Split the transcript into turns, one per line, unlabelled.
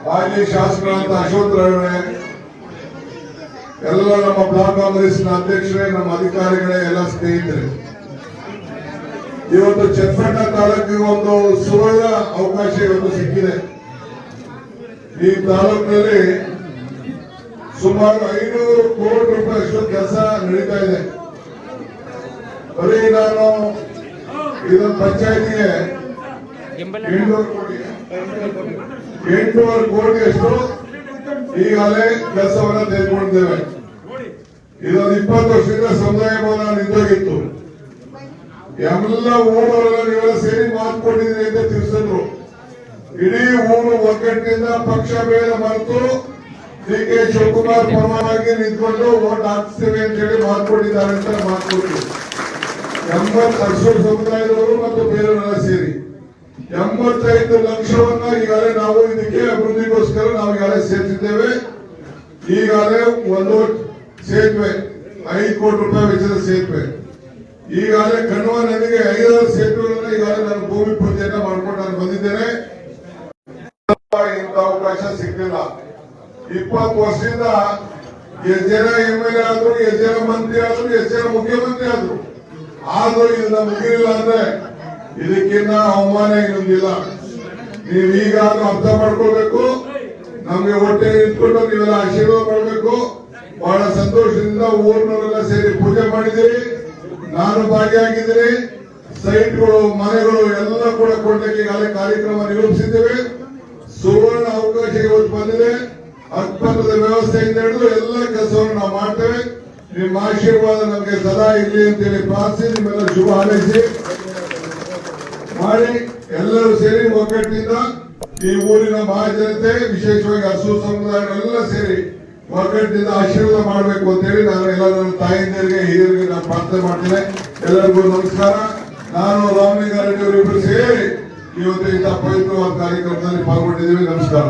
ಮಾಜಿ ಶಾಸಕರಾದ ಅಶೋಕ್ ರವರೇ, ಎಲ್ಲ ನಮ್ಮ ಬ್ಲಾಕ್ ಕಾಂಗ್ರೆಸ್ನ ಅಧ್ಯಕ್ಷರೇ, ನಮ್ಮ ಅಧಿಕಾರಿಗಳೇ, ಎಲ್ಲ ಸ್ನೇಹಿತರೆ, ಇವತ್ತು ಚನ್ನಪಟ್ಟಣ ತಾಲೂಕಿಗೆ ಒಂದು ಸುವರ್ಣ ಅವಕಾಶ ಇವತ್ತು ಸಿಕ್ಕಿದೆ. ಈ ತಾಲೂಕಿನಲ್ಲಿ ಸುಮಾರು 500 ಕೋಟಿ ರೂಪಾಯಿಯಷ್ಟು ಕೆಲಸ ನಡೀತಾ ಇದೆ. ಬರೀ ನಾನು ಇದೊಂದು ಪಂಚಾಯತಿಗೆ 800 ಕೋಟಿಯಷ್ಟು ಈಗಾಗಲೇ ಕೆಲಸವನ್ನ ತೆಗೆದುಕೊಂಡಿದ್ದೇವೆ. ಇದೊಂದು 20 ವರ್ಷದಿಂದ ಸಮುದಾಯ ಭವನ ನಿಂತೋಗಿತ್ತು. ಎಲ್ಲ ಊರವರೆಲ್ಲ ನೀವೆಲ್ಲ ಸೇರಿ ಮಾತು ಕೊಟ್ಟಿದ್ದೀರಿ ಅಂತ ತಿಳಿಸಿದ್ರು. ಇಡೀ ಊರು ಒಗ್ಗಟ್ಟಿನಿಂದ ಪಕ್ಷ ಭೇದ ಮರೆತು ಡಿ.ಕೆ. ಶಿವಕುಮಾರ್ ಪರವಾಗಿ ನಿಂತ್ಕೊಂಡು ವೋಟ್ ಹಾಕ್ತೇವೆ ಅಂತ ಹೇಳಿ ಮಾತು ಕೊಟ್ಟಿದ್ದಾರೆ ಅಂತ ಮಾತು ಕೊಟ್ಟಿದ್ರು. 80 ಅಶ್ವರ ಸಮುದಾಯದವರು ಮತ್ತು ಬೇರೆಯವರೆಲ್ಲ ಸೇರಿ 85 ಲಕ್ಷವನ್ನ ಈಗಾಗಲೇ ನಾವು ಇದಕ್ಕೆ ಅಭಿವೃದ್ಧಿಗೋಸ್ಕರ ನಾವು ಈಗಾಗಲೇ ಸೇರಿಸಿದ್ದೇವೆ. ಈಗಾಗಲೇ ಒಂದು ಸೇತುವೆ 5 ಕೋಟಿ ರೂಪಾಯಿ ವೆಚ್ಚದ ಸೇತುವೆ, ಈಗಾಗಲೇ ಕಣ್ವ ನದಿಗೆ 5 ಸೇತುವೆಗಳನ್ನ ಈಗಾಗಲೇ ನಾನು ಭೂಮಿ ಪೂಜೆಯನ್ನ ಮಾಡ್ಕೊಂಡು ನಾನು ಬಂದಿದ್ದೇನೆ. ಇಂಥ ಅವಕಾಶ ಸಿಗ್ಲಿಲ್ಲ. 20 ವರ್ಷದಿಂದ ಎಷ್ಟು ಜನ MLA ಆದ್ರು, ಎಷ್ಟು ಜನ ಮಂತ್ರಿ ಆದ್ರು, ಎಷ್ಟು ಜನ ಮುಖ್ಯಮಂತ್ರಿ ಆದ್ರು, ಆದ್ರೂ ಇದನ್ನ ಮುಗಿಲಿಲ್ಲ ಅಂದ್ರೆ ಇದಕ್ಕಿನ್ನ ಅವಮಾನ ಇನ್ನೊಂದಿಲ್ಲ. ನೀವು ಈಗ ಅರ್ಥ ಮಾಡ್ಕೊಳ್ಬೇಕು. ನಮ್ಗೆ ಹೊಟ್ಟೆ ನಿಂತ್ಕೊಂಡು ನೀವೆಲ್ಲ ಆಶೀರ್ವಾದ ಮಾಡಬೇಕು. ಬಹಳ ಸಂತೋಷದಿಂದ ಊರಿನವರೆಲ್ಲ ಸೇರಿ ಪೂಜೆ ಮಾಡಿದ್ದೀರಿ, ನಾನು ಭಾಗಿಯಾಗಿದ್ದೀನಿ. ಸೈಟ್ಗಳು, ಮನೆಗಳು ಎಲ್ಲ ಕೂಡ ಕೊಡ್ಲಿಕ್ಕೆ ಈಗಾಗಲೇ ಕಾರ್ಯಕ್ರಮ ನಿರೂಪಿಸಿದ್ದೇವೆ. ಸುವರ್ಣ ಅವಕಾಶ ಇವತ್ತು ಬಂದಿದೆ. ಅಕ್ಕಪಕ್ಕದ ವ್ಯವಸ್ಥೆಯಿಂದ ಹಿಡಿದು ಎಲ್ಲ ಕೆಲಸವನ್ನು ನಾವು ಮಾಡ್ತೇವೆ. ನಿಮ್ಮ ಆಶೀರ್ವಾದ ನಮಗೆ ಸದಾ ಇರಲಿ ಅಂತೇಳಿ ಪ್ರಾರ್ಥಿಸಿ ನಿಮ್ಮೆಲ್ಲ ಶುಭ ಹಾರೈಸಿ ಮಾಡಿ ಎಲ್ಲರೂ ಸೇರಿ ಒಗ್ಗಟ್ಟಿನಿಂದ ಈ ಊರಿನ ಮಹಾಜನತೆ, ವಿಶೇಷವಾಗಿ ಹಸು ಸಮುದಾಯಗಳೆಲ್ಲ ಸೇರಿ ಒಗ್ಗಟ್ಟಿನಿಂದ ಆಶೀರ್ವಾದ ಮಾಡಬೇಕು ಅಂತೇಳಿ ನಾನು ಎಲ್ಲ ನನ್ನ ತಾಯಿಂದರಿಗೆ, ಹಿರಿಯರಿಗೆ ನಾನು ಪ್ರಾರ್ಥನೆ ಮಾಡ್ತೇನೆ. ಎಲ್ಲರಿಗೂ ನಮಸ್ಕಾರ. ನಾನು ರಾಮಲಿಂಗಾರೆಡ್ಡಿ ಅವರಿಬ್ಬರು ಸೇರಿ ಇವತ್ತು ಇಂಥ ಪವಿತ್ರವಾದ ಕಾರ್ಯಕ್ರಮದಲ್ಲಿ ಪಾಲ್ಗೊಂಡಿದ್ದೀವಿ. ನಮಸ್ಕಾರ.